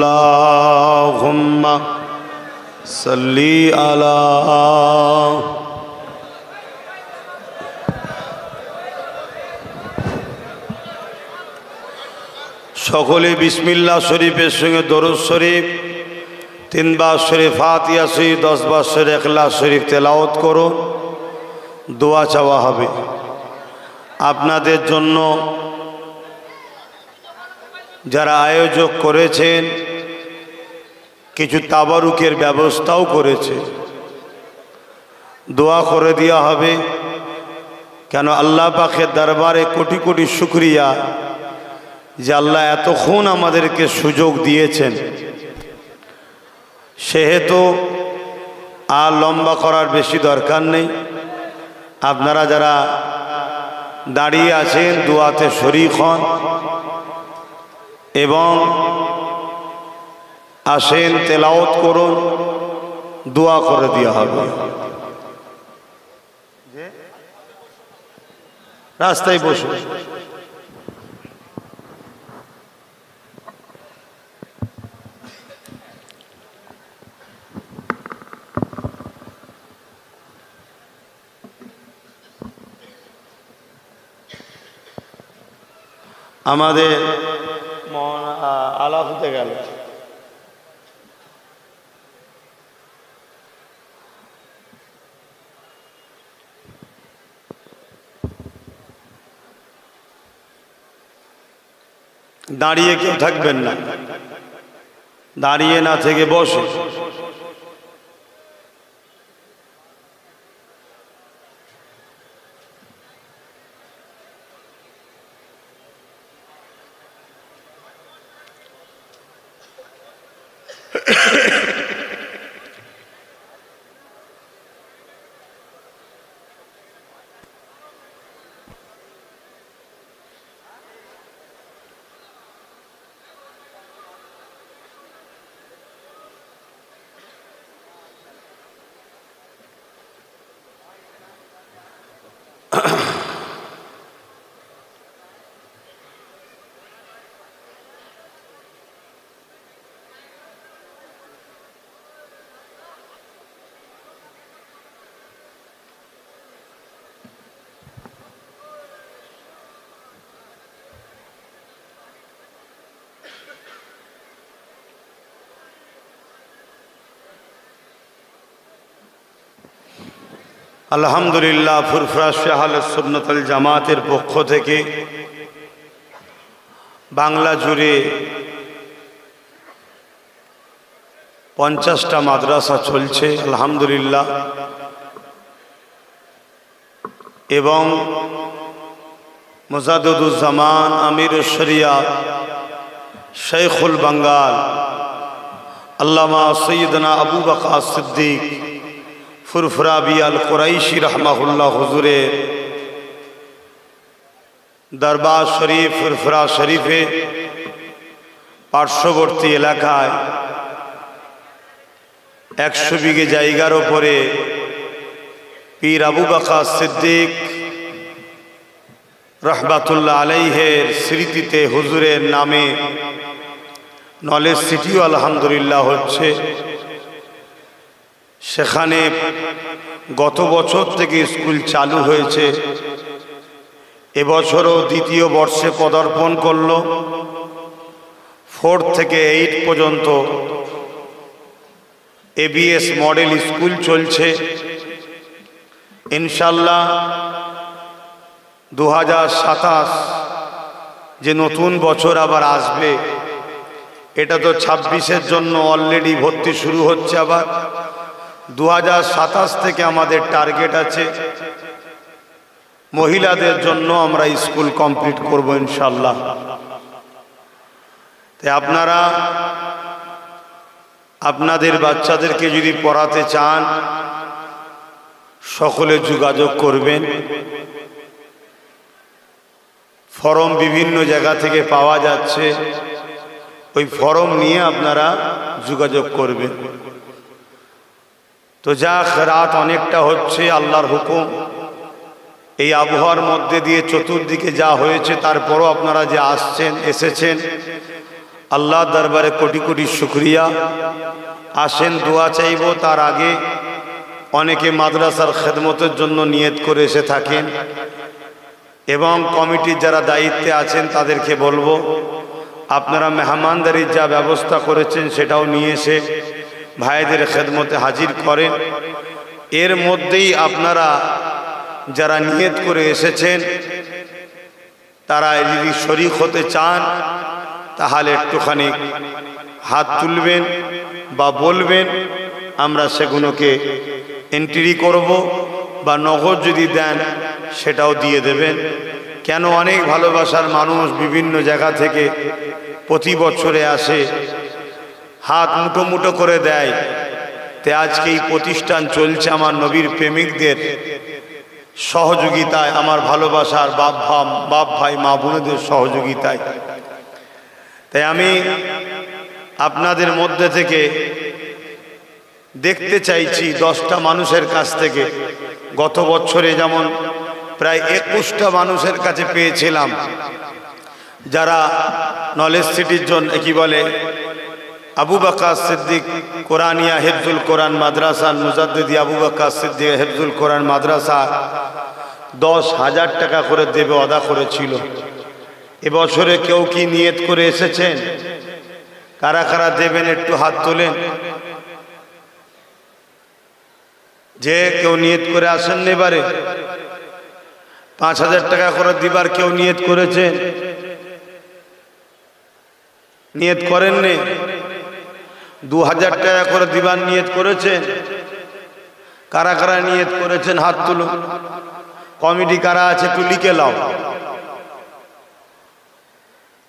আল্লাহুম্মা সাল্লি আলা। সকলে বিসমিল্লাহ শরীফের সঙ্গে দরুদ শরীফ 3 বার শরীফ, ফাতিহা শরীফ 10 বার শরীফ, ইখলাস শরীফ তেলাওয়াত করুন। দোয়া চাওয়া হবে আপনাদের জন্য। যারা আয়োজক করেছেন কিছু তাবারুকের ব্যবস্থাও করেছে, দোয়া করে দেওয়া হবে। কেন আল্লাহ পাকের দরবারে কোটি কোটি শুকরিয়া যে আল্লাহ এতক্ষণ আমাদেরকে সুযোগ দিয়েছেন। সেহেতু আর লম্বা করার বেশি দরকার নেই। আপনারা যারা দাঁড়িয়ে আছেন দোয়াতে শরীক হন এবং আসেন, তেলাওয়াত করুন, দোয়া করে দেওয়া হবে। রাস্তায় বসুন। আমাদের আলাপ হতে গেল। দাঁড়িয়ে কেউ থাকবেন না, দাঁড়িয়ে না থেকে বসে। আলহামদুলিল্লাহ, ফুরফুরা আহলে সুন্নাত ওয়াল জামাতের পক্ষ থেকে বাংলা জুড়ে 50টা মাদ্রাসা চলছে আলহামদুলিল্লাহ। এবং মুজাদ্দিদুজ্জামান আমিরুশ শরিয়া শেখুল বাঙ্গাল আল্লামা সৈয়দনা আবু বকর সিদ্দিক ফুরফুরা বিআল কুরাইশি রহমাহুল্লাহ হুজুরের দরবার শরীফ ফুরফুরা শরীফে পার্শ্ববর্তী এলাকায় 100 বিঘে জায়গার ওপরে পীর আবু বকর সিদ্দিক রহমাতুল্লাহ আলাইহের স্মৃতিতে হুজুরের নামে নলেজ সিটিও আলহামদুলিল্লাহ হচ্ছে। সেখানে গত বছর থেকে স্কুল চালু হয়েছে, এবছরও 2য় বর্ষে পদার্পণ করল। 4 থেকে 8 পর্যন্ত ABS মডেল স্কুল চলছে। ইনশাল্লাহ 2027 যে নতুন বছর আবার আসবে, এটা তো 26-এর জন্য অলরেডি ভর্তি শুরু হচ্ছে। আবার 2027 থেকে আমাদের টার্গেট আছে মহিলাদের জন্য আমরা স্কুল কমপ্লিট করব ইনশাল্লাহ। তাই আপনারা আপনাদের বাচ্চাদেরকে যদি পড়াতে চান সকলে যোগাযোগ করবেন। ফর্ম বিভিন্ন জায়গা থেকে পাওয়া যাচ্ছে, ওই ফর্ম নিয়ে আপনারা যোগাযোগ করবেন। তো যা রাত অনেকটা হচ্ছে, আল্লাহর হুকুম। এই আবহাওয়ার মধ্যে দিয়ে চতুর্দিকে যা হয়েছে, তারপরও আপনারা যে এসেছেন, আল্লাহ দরবারে কোটি কোটি শুকরিয়া। আসেন দোয়া চাইব, তার আগে অনেকে মাদ্রাসার খেদমতের জন্য নিয়ত করে এসে থাকেন এবং কমিটির যারা দায়িত্বে আছেন তাদেরকে বলবো আপনারা মেহমানদারির যা ব্যবস্থা করেছেন সেটাও নিয়ে এসে ভাইদের খেদমতে হাজির করেন। এর মধ্যেই আপনারা যারা নিয়ত করে এসেছেন তারা যদি শরীক হতে চান তাহলে একটুখানি হাত তুলবেন বা বলবেন, আমরা সেগুলোকে এন্ট্রি করব, বা নগদ যদি দেন সেটাও দিয়ে দেবেন। কেন অনেক ভালোবাসার মানুষ বিভিন্ন জায়গা থেকে প্রতি বছরে আসে, হাত মুঠো মুঠো করে দেয়। তে আজকে এই প্রতিষ্ঠান চলছে আমার নবীর প্রেমিকদের সহযোগিতায়, আমার ভালোবাসার বাপ ভাই মা বোনদের সহযোগিতায়। তাই আমি আপনাদের মধ্যে থেকে দেখতে চাইছি 10টা মানুষের কাছ থেকে, গত বছরে যেমন প্রায় 21টা মানুষের কাছে পেয়েছিলাম যারা নলেজ সিটির জন্য কি বলে আবু বকর সিদ্দিক কোরআনিয়া হিফজুল কোরআন মাদ্রাসা মুজাদ্দিদি আবু বকর সিদ্দিক হিফজুল কোরআন মাদ্রাসা 10,000 টাকা করে দেবে ওয়াদা করেছিল। এবছরে কেউ কি নিয়ত করে এসেছেন? কারা কারা দেবেন একটু হাত তোলেন। যে কেউ নিয়ত করে আসেন এবারে 5,000 টাকা করে দিবার কেউ নিয়ত করেছেন? নিয়ত করেননি? 2,000 টাকা করে দিবার নিয়ত করেছেন? কারা কারা নিয়ত করেছেন হাত তুলুন। কমিটি কারা আছে একটু লিখে নাও।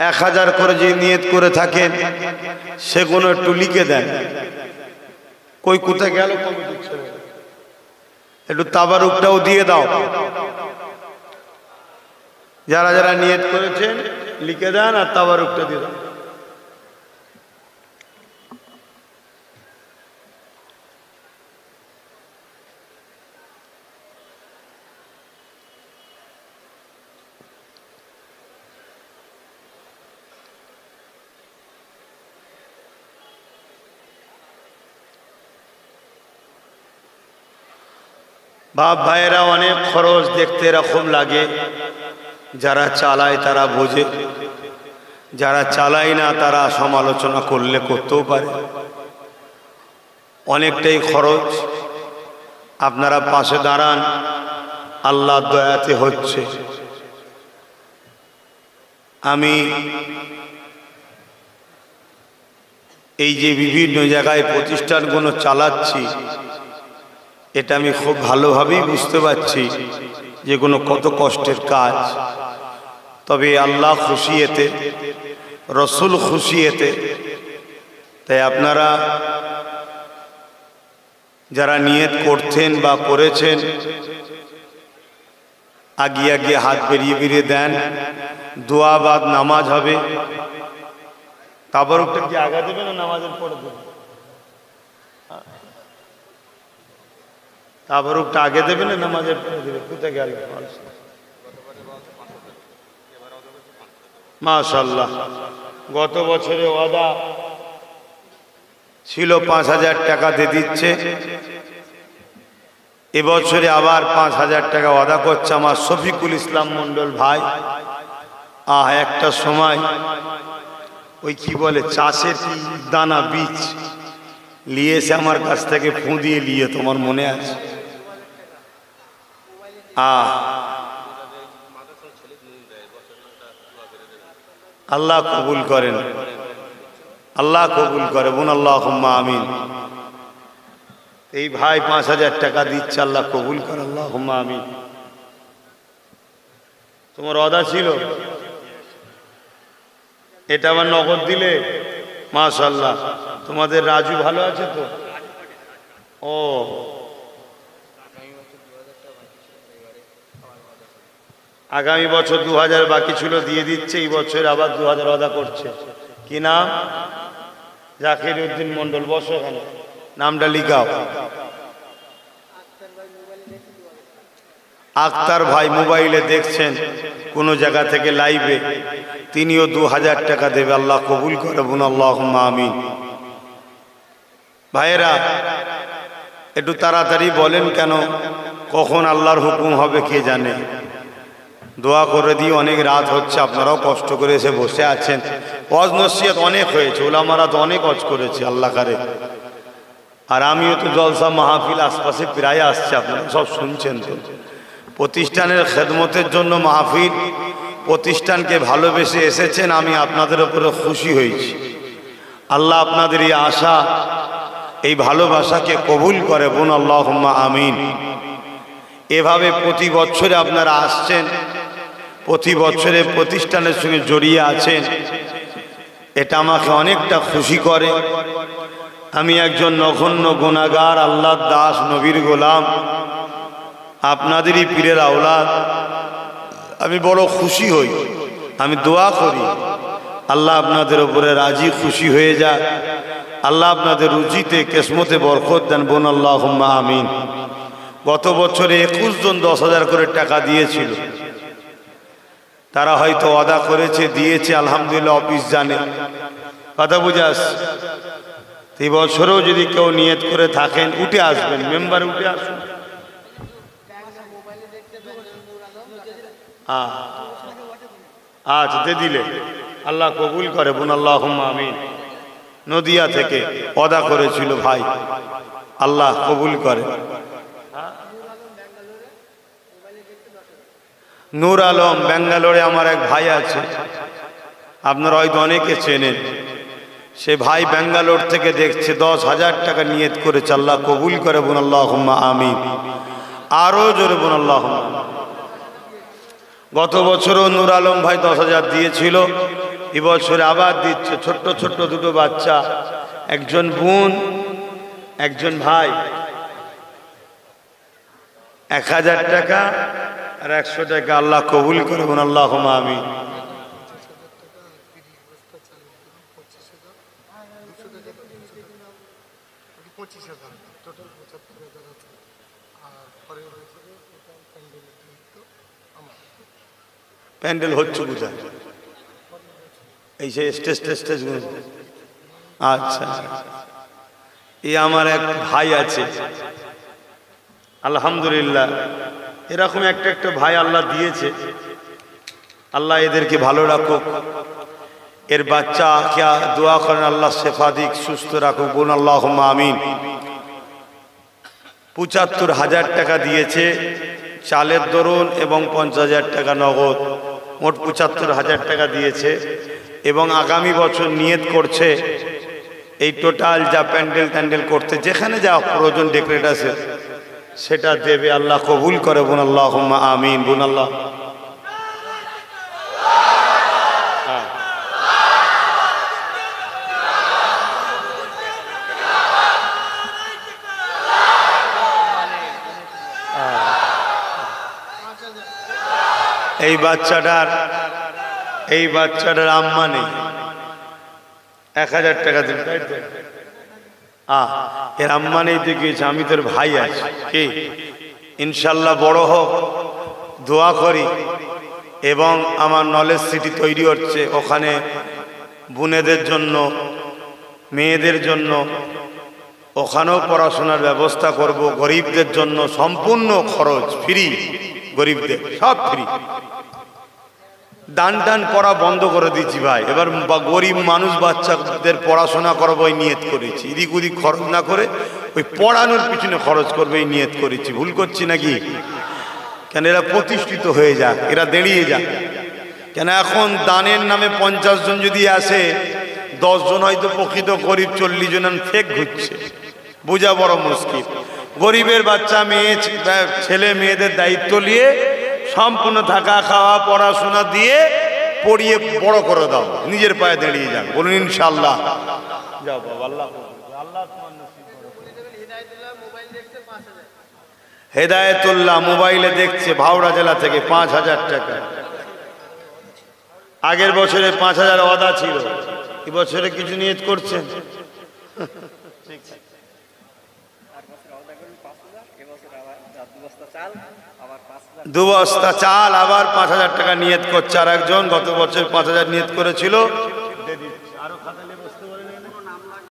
1,000 করে যে নিয়ত করে থাকেন সেগুলো একটু লিখে দেন। কই কোথায় গেল কমিটির ছেলে? একটু তাবারুকটাও দিয়ে দাও। যারা যারা নিয়ত করেছেন লিখে দেন আর তাবারুকটা দিয়ে দাও। বাপ ভাইয়েরা অনেক খরচ দেখতে এরকম লাগে, যারা চালায় তারা বোঝে, যারা চালায় না তারা সমালোচনা করলে করতেও পারে। অনেকটাই খরচ, আপনারা পাশে দাঁড়ান, আল্লাহর দয়াতে হচ্ছে। আমি এই যে বিভিন্ন জায়গায় প্রতিষ্ঠানগুলো চালাচ্ছি এটা আমি খুব ভালোভাবেই বুঝতে পারছি যে কোনো কত কষ্টের কাজ। তবে আল্লাহ খুশি এতে, রসুল খুশি এতে। তাই আপনারা যারা নিয়ত করতেন বা করেছেন আগিয়ে আগিয়ে হাত বেরিয়ে দেন। দোয়া বাদ নামাজ হবে। তাবারুকটা কি আগা দেবে না নামাজের পরে দেবে? তাবারুকটা আগে দেবে না নামাজের পরে দেবে? কোথায় গেল? মাশাআল্লাহ, গত বছরে ওয়াদা ছিল 5,000 টাকা দিয়ে দিচ্ছে, এবছরে আবার 5,000 টাকা ওয়াদা করছে আমার শফিকুল ইসলাম মন্ডল ভাই। একটা সময় ওই কি বলে চাষের দানা বীজ নিয়েছে আমার কাছ থেকে, ফু দিয়ে নিয়ে, তোমার মনে আছে? আল্লাহ কবুল করেন, আল্লাহ কবুল করে, বোন আল্লাহুম্মা আমিন। এই ভাই 5,000 টাকা দিচ্ছে, আল্লাহ কবুল করে, আল্লাহুম্মা আমিন। তোমার ওয়াদা ছিল এটা আবার নগদ দিলে, মাশাআল্লাহ। তোমাদের রাজু ভালো আছে তো? ও আগামী বছর 2,000 বাকি ছিল, দিয়ে দিচ্ছে। এই বছর আবার 2,000 ওয়াদা করছে। কি নাম? জাকির উদ্দিন মন্ডল। বসো এখানে, নামটা লিখাও। আক্তার ভাই মোবাইলে দেখছেন কোনো জায়গা থেকে লাইভে, তিনিও 2000 টাকা দেবে। আল্লাহ কবুল করে বলুন আল্লাহুম্মা আমিন। ভাইয়েরা একটু তাড়াতাড়ি বলেন, কেন কখন আল্লাহর হুকুম হবে কে জানে। দোয়া করে দিই, অনেক রাত হচ্ছে, আপনারাও কষ্ট করে এসে বসে আছেন। ওয়াজ নসিহত অনেক হয়েছে, ওলামারা তো অনেক ওয়াজ করেছে আল্লাহ কারে। আর আমিও তো জলসা মাহফিল আশপাশে প্রায় আসছে, আপনারা সব শুনছেন। তো প্রতিষ্ঠানের খেদমতের জন্য মাহফিল, প্রতিষ্ঠানকে ভালোবেসে এসেছেন, আমি আপনাদের উপরে খুশি হয়েছি। আল্লাহ আপনাদের এই আশা, এই ভালোবাসাকে কবুল করে বোন আল্লাহুম্মা আমিন। এভাবে প্রতি বছরে আপনারা আসছেন, প্রতি বছরে প্রতিষ্ঠানের সঙ্গে জড়িয়ে আছেন, এটা আমাকে অনেকটা খুশি করে। আমি একজন নগণ্য গুনাহগার, আল্লাহর দাস, নবীর গোলাম, আপনাদেরই পীরের আওলাদ। আমি বড় খুশি হই, আমি দোয়া করি আল্লাহ আপনাদের উপরে রাজি খুশি হয়ে যায়, আল্লাহ আপনাদের রুজিতে কিসমতে বরকত দেন বোন আল্লাহুম্মা আমিন। গত বছরে 21 জন 10,000 করে টাকা দিয়েছিল, তারা হয়তো ওয়াদা করেছে, দিয়েছে, আলহামদুলিল্লাহ, অফিস জানে, কথা বুঝে আসছে। এই বছরেও যদি কেউ নিয়ত করে থাকেন, উঠে আসবেন, মেম্বার উঠে আসুন। আচ্ছা, দিয়ে দিলে আল্লাহ কবুল করে বোন আল্লাহুম্মা আমিন। নদিয়া থেকে ওয়াদা করেছিল ভাই, আল্লাহ কবুল করে। নূর আলম ব্যাঙ্গালোরে আমার এক ভাই আছে, আপনারা হয়তো অনেকে চেনেন। সে ভাই ব্যাঙ্গালোর থেকে দেখছে, 10,000 টাকা নিয়ত করেছে, আল্লাহ কবুল করে বোন আল্লাহুম্মা আমিন। আরো জোরে বোন আল্লাহুম্মা। গত বছরও নূর আলম ভাই 10,000 দিয়েছিল, এবছরে আবার দিচ্ছে। ছোট্ট ছোট্ট দুটো বাচ্চা, একজন বোন, একজন ভাই, 1000 টাকা আর 100 টাকা, আল্লাহ কবুল করে বোন আল্লাহুম্মা আমিন। প্যান্ডেল হচ্ছে বুঝা, এই যে স্টেজ টেস্টেজ। আচ্ছা, এই আমার এক ভাই আছে, আলহামদুলিল্লাহ, এরকম একটা একটা ভাই আল্লাহ দিয়েছে। আল্লাহ এদেরকে ভালো রাখুক, এর বাচ্চাকে দোয়া করেন আল্লাহ শেফা দিক, সুস্থ রাখুক বোন আল্লাহুম্মা আমিন। 75,000 টাকা দিয়েছে চালের দরুন এবং 50,000 টাকা নগদ, মোট 75,000 টাকা দিয়েছে। এবং আগামী বছর নিয়ত করছে এই টোটাল যা প্যান্ডেল ট্যান্ডেল করতে, যেখানে যা প্রয়োজন ডেকোরেট আছে সেটা দেবে, আল্লাহ কবুল করে বোন আল্লাহুম্মা আমিন। বোন আল্লাহ এই বাচ্চাটার আম্মা নেই, 1000 টাকা দিন, তাই তো? এর আম্মা নেই তো গিয়েছে, আমি তোর ভাই আছি, কি ইনশাল্লাহ বড় হোক, দোয়া করি। এবং আমার নলেজ সিটি তৈরি হচ্ছে, ওখানে বোনেদের জন্য, মেয়েদের জন্য ওখানেও পড়াশোনার ব্যবস্থা করব। গরিবদের জন্য সম্পূর্ণ খরচ ফ্রি, গরিবদের সব ফ্রি। দান টান পড়া বন্ধ করে দিচ্ছি ভাই, এবার গরিব মানুষ বাচ্চাদের পড়াশোনা করবো এই নিয়ত করেছি, এদিক ওদিক খরচ না করে ওই পড়ানোর পিছনে খরচ করবে এই নিয়ত করেছি। ভুল করছি নাকি? কেন এরা প্রতিষ্ঠিত হয়ে যাক, এরা দাঁড়িয়ে যাক। কেন এখন দানের নামে 50 জন যদি আসে, 10 জন হয়তো প্রকৃত গরিব, 40 জন ফেক ঘুরছে, বোঝা বড় মুশকিল। গরিবের বাচ্চা মেয়ে ছেলে মেয়েদের দায়িত্ব নিয়ে সম্পূর্ণ থাকা খাওয়া পড়াশোনা দিয়ে পড়িয়ে বড় করে দাও, নিজের পায়ে দাঁড়িয়ে যান, বলুন ইনশাআল্লাহ। যাও বাবা, আল্লাহ হেদায়েতুল্লাহ মোবাইলে দেখছে, ভাওড়া জেলা থেকে 5,000 টাকা। আগের বছরে 5,000 ওয়াদা ছিল, এবছরে কিছু নিয়ত করছেন? দু বস্তা চাল আবার 5,000 টাকা নিয়ত করছে। আর একজন গত বছর 5,000 নিয়ত করেছিল,